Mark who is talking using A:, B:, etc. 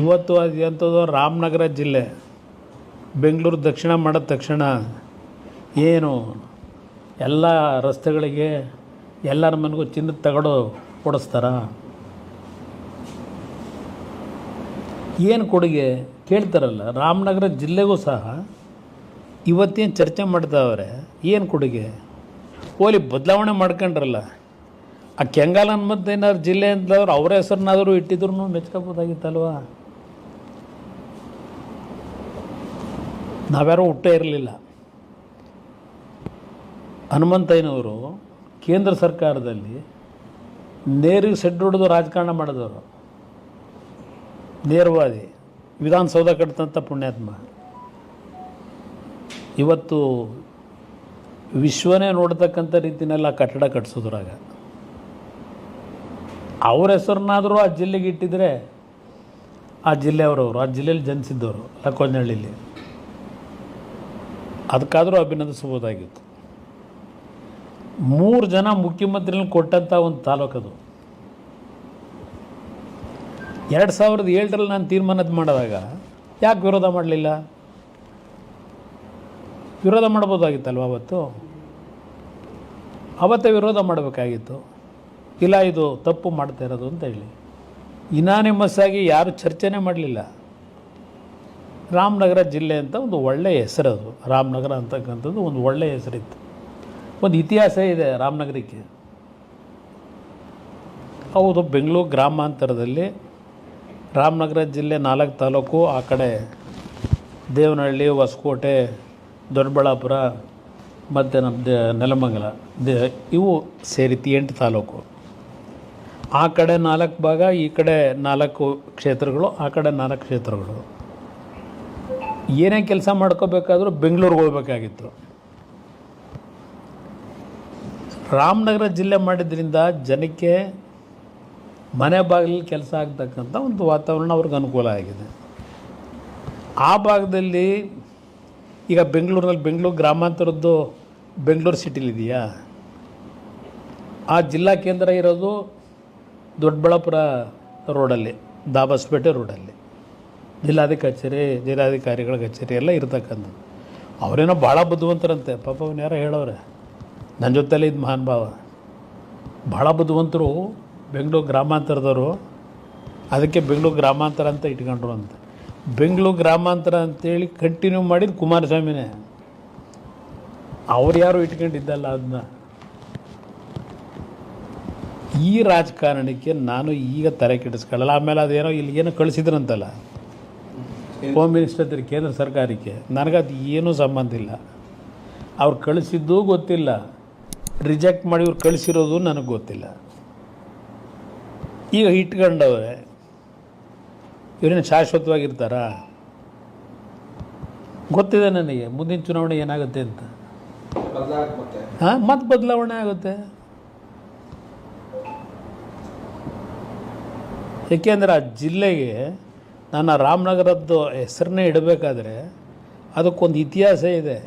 A: ಇವತ್ತು ಅದು ಎಂಥದ್ದು ರಾಮನಗರ ಜಿಲ್ಲೆ ಬೆಂಗಳೂರು ದಕ್ಷಿಣ ಮಾಡಿದ ತಕ್ಷಣ ಏನು ಎಲ್ಲ ರಸ್ತೆಗಳಿಗೆ ಎಲ್ಲರ ಮನೆಗೂ ಚಿನ್ನದ ತಗಡು ಕೊಡಿಸ್ತಾರ? ಏನು ಕೊಡುಗೆ ಕೇಳ್ತಾರಲ್ಲ. ರಾಮನಗರ ಜಿಲ್ಲೆಗೂ ಸಹ ಇವತ್ತೇನು ಚರ್ಚೆ ಮಾಡ್ತಾವ್ರೆ, ಏನು ಕೊಡುಗೆ? ಓಲಿ ಬದಲಾವಣೆ ಮಾಡ್ಕೊಂಡ್ರಲ್ಲ. ಆ ಕೆಂಗಾಲ ಹನುಮಂತ ಏನಾದ್ರು ಜಿಲ್ಲೆ ಅಂತಂದ್ರೆ ಅವರ ಹೆಸರನ್ನಾದರೂ ಇಟ್ಟಿದ್ರು ಮೆಚ್ಕೋಬೋದಾಗಿತ್ತಲ್ವ? ನಾವ್ಯಾರೂ ಹುಟ್ಟೇ ಇರಲಿಲ್ಲ. ಹನುಮಂತಯ್ಯನವರು ಕೇಂದ್ರ ಸರ್ಕಾರದಲ್ಲಿ ನೇರಿಗೆ ಸೆಡ್ ಹೊಡೆದು ರಾಜಕಾರಣ ಮಾಡಿದವರು, ನೇರವಾದಿ, ವಿಧಾನಸೌಧ ಕಟ್ಟಿದಂಥ ಪುಣ್ಯಾತ್ಮ. ಇವತ್ತು ವಿಶ್ವನೇ ನೋಡ್ತಕ್ಕಂಥ ರೀತಿನೆಲ್ಲ ಕಟ್ಟಡ ಕಟ್ಟಿಸೋದ್ರಾಗ ಅವ್ರ ಹೆಸರನ್ನಾದರೂ ಆ ಜಿಲ್ಲೆಗೆ ಇಟ್ಟಿದ್ರೆ ಆ ಜಿಲ್ಲೆಯವರವರು, ಆ ಜಿಲ್ಲೆಯಲ್ಲಿ ಜನಿಸಿದ್ದವರು ಲಕ್ಕೋಜನಹಳ್ಳಿಲಿ, ಅದಕ್ಕಾದರೂ ಅಭಿನಂದಿಸ್ಬೋದಾಗಿತ್ತು. 3 ಜನ ಮುಖ್ಯಮಂತ್ರಿಗಳನ್ನ ಕೊಟ್ಟಂಥ ಒಂದು ತಾಲೂಕದು. 2007ರಲ್ಲಿ ನಾನು ತೀರ್ಮಾನದ ಮಾಡಿದಾಗ ಯಾಕೆ ವಿರೋಧ ಮಾಡಲಿಲ್ಲ? ವಿರೋಧ ಮಾಡ್ಬೋದಾಗಿತ್ತಲ್ವ? ಅವತ್ತೇ ವಿರೋಧ ಮಾಡಬೇಕಾಗಿತ್ತು. ಇಲ್ಲ, ಇದು ತಪ್ಪು ಮಾಡ್ತಾ ಇರೋದು ಅಂತ ಹೇಳಿ ಇನಾನಿಮಸ್ ಆಗಿ ಯಾರು ಚರ್ಚೆನೇ ಮಾಡಲಿಲ್ಲ. ರಾಮನಗರ ಜಿಲ್ಲೆ ಅಂತ ಒಂದು ಒಳ್ಳೆಯ ಹೆಸರದು. ರಾಮನಗರ ಅಂತಕ್ಕಂಥದ್ದು ಒಂದು ಒಳ್ಳೆಯ ಹೆಸರಿತ್ತು, ಒಂದು ಇತಿಹಾಸ ಇದೆ ರಾಮನಗರಕ್ಕೆ. ಹೌದು, ಬೆಂಗಳೂರು ಗ್ರಾಮಾಂತರದಲ್ಲಿ ರಾಮನಗರ ಜಿಲ್ಲೆ 4 ತಾಲೂಕು, ಆ ಕಡೆ ದೇವನಹಳ್ಳಿ, ಹೊಸಕೋಟೆ, ದೊಡ್ಡಬಳ್ಳಾಪುರ ಮತ್ತು ನಮ್ಮ ನೆಲಮಂಗಲ, ಇವು ಸೇರಿತು 8 ತಾಲೂಕು. ಆ ಕಡೆ 4 ಭಾಗ, ಈ ಕಡೆ 4 ಕ್ಷೇತ್ರಗಳು, ಆ ಕಡೆ 4 ಕ್ಷೇತ್ರಗಳು. ಏನೇ ಕೆಲಸ ಮಾಡ್ಕೋಬೇಕಾದ್ರೂ ಬೆಂಗಳೂರಿಗೆ ಹೋಗ್ಬೇಕಾಗಿತ್ತು. ರಾಮನಗರ ಜಿಲ್ಲೆ ಮಾಡಿದ್ರಿಂದ ಜನಕ್ಕೆ ಮನೆ ಬಾಗಿಲಲ್ಲಿ ಕೆಲಸ ಆಗ್ತಕ್ಕಂಥ ಒಂದು ವಾತಾವರಣ ಅವ್ರಿಗೆ ಅನುಕೂಲ ಆಗಿದೆ. ಆ ಭಾಗದಲ್ಲಿ ಈಗ ಬೆಂಗಳೂರಲ್ಲಿ, ಬೆಂಗಳೂರು ಗ್ರಾಮಾಂತರದ್ದು ಬೆಂಗಳೂರು ಸಿಟಿಲಿದೆಯಾ? ಆ ಜಿಲ್ಲಾ ಕೇಂದ್ರ ಇರೋದು ದೊಡ್ಡಬಳ್ಳಾಪುರ ರೋಡಲ್ಲಿ, ದಾಬಸ್ಪೇಟೆ ರೋಡಲ್ಲಿ ಜಿಲ್ಲಾಧಿಕಾರಿಗಳ ಕಚೇರಿ ಎಲ್ಲ ಇರ್ತಕ್ಕಂಥದ್ದು. ಅವರೇನೋ ಭಾಳ ಬುದ್ಧಿವಂತರಂತೆ, ಪಾಪ ಅವನು ಯಾರೋ ಹೇಳೋರೆ, ನನ್ನ ಜೊತೆಲಿ ಇದು ಮಹಾನ್ ಭಾವ, ಭಾಳ ಬುದ್ಧಿವಂತರು ಬೆಂಗಳೂರು ಗ್ರಾಮಾಂತರದವರು, ಅದಕ್ಕೆ ಬೆಂಗಳೂರು ಗ್ರಾಮಾಂತರ ಅಂತ ಇಟ್ಕೊಂಡ್ರು ಅಂತ. ಬೆಂಗಳೂರು ಗ್ರಾಮಾಂತರ ಅಂತೇಳಿ ಕಂಟಿನ್ಯೂ ಮಾಡಿದ್ದು ಕುಮಾರಸ್ವಾಮಿನೇ. ಅವ್ರು ಯಾರು ಇಟ್ಕೊಂಡಿದ್ದಲ್ಲ ಅದನ್ನ. ಈ ರಾಜಕಾರಣಕ್ಕೆ ನಾನು ಈಗ ತಲೆ ಕೆಡಿಸ್ಕೊಳ್ಳಲ್ಲ. ಆಮೇಲೆ ಅದೇನೋ ಇಲ್ಲಿಗೇನೋ ಕಳಿಸಿದ್ರಂತಲ್ಲ ಹೋಮ್ ಮಿನಿಸ್ಟರ್ ಕೇಂದ್ರ ಸರ್ಕಾರಕ್ಕೆ, ನನಗದು ಏನೂ ಸಂಬಂಧ ಇಲ್ಲ. ಅವ್ರು ಕಳಿಸಿದ್ದೂ ಗೊತ್ತಿಲ್ಲ, ರಿಜೆಕ್ಟ್ ಮಾಡಿ ಇವ್ರು ಕಳಿಸಿರೋದು ನನಗೆ ಗೊತ್ತಿಲ್ಲ. ಈಗ ಇಟ್ಕೊಂಡವ್ರೆ, ಇವರೇನು ಶಾಶ್ವತವಾಗಿರ್ತಾರಾ? ಗೊತ್ತಿದೆ ನನಗೆ ಮುಂದಿನ ಚುನಾವಣೆ ಏನಾಗುತ್ತೆ ಅಂತ. ಮತ್ತೆ ಬದಲಾವಣೆ ಆಗುತ್ತೆ. ಏಕೆಂದರೆ ಆ ಜಿಲ್ಲೆಗೆ ನನ್ನ ರಾಮನಗರದ್ದು ಹೆಸರನ್ನೇ ಇಡಬೇಕಾದ್ರೆ ಅದಕ್ಕೊಂದು ಇತಿಹಾಸ ಇದೆ.